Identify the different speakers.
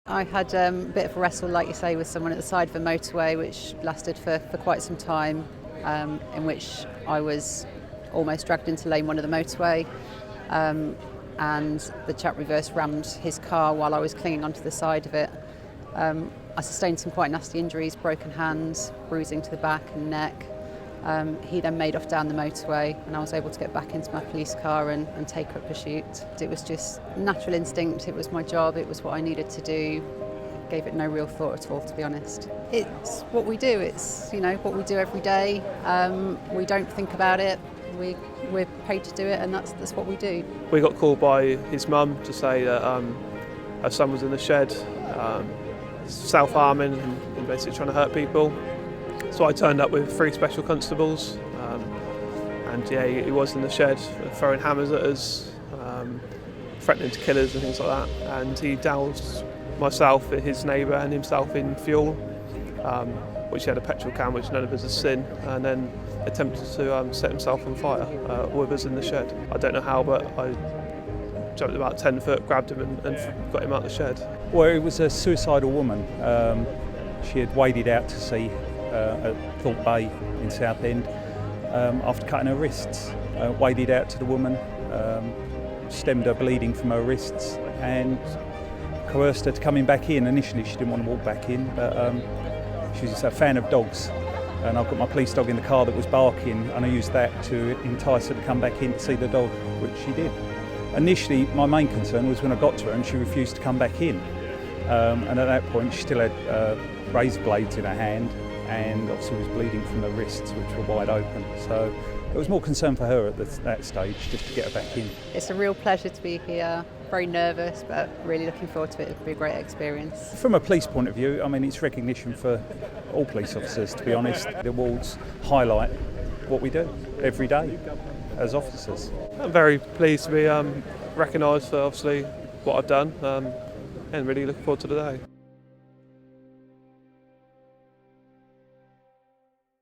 Speaker 1: I had a bit of a wrestle, like you say, with someone at the side of a motorway, which lasted for quite some time, in which I was almost dragged into lane one of the motorway, and the chap reverse rammed his car while I was clinging onto the side of it. I sustained some quite nasty injuries, broken hands, bruising to the back and neck. He then made off down the motorway and I was able to get back into my police car and take up pursuit. It was just natural instinct, it was my job, it was what I needed to do. Gave it no real thought at all, to be honest. It's what we do, it's what we do every day. We don't think about it, we're paid to do it, and that's what we do.
Speaker 2: We got called by his mum to say that her son was in the shed, self-harming and basically trying to hurt people. So I turned up with 3 special constables, and he was in the shed throwing hammers at us, threatening to kill us and things like that. And he doused myself, his neighbour and himself in fuel, which he had a petrol can, which none of us had seen, and then attempted to set himself on fire with us in the shed. I don't know how, but I jumped about 10 foot, grabbed him and got him out of the shed.
Speaker 3: Well, it was a suicidal woman. She had waded out to sea at Thorpe Bay in Southend after cutting her wrists. Waded out to the woman, stemmed her bleeding from her wrists and coerced her to coming back in. Initially she didn't want to walk back in, but she was a fan of dogs, and I've got my police dog in the car that was barking, and I used that to entice her to come back in to see the dog, which she did. Initially my main concern was when I got to her and she refused to come back in, and at that point she still had razor blades in her hand and obviously was bleeding from the wrists, which were wide open. So it was more concern for her at that stage, just to get her back in.
Speaker 1: It's a real pleasure to be here, very nervous but really looking forward to it. It'll be a great experience.
Speaker 3: From a police point of view, I mean, it's recognition for all police officers, to be honest. The awards highlight what we do every day as officers.
Speaker 2: I'm very pleased to be recognised for obviously what I've done, and really looking forward to the day.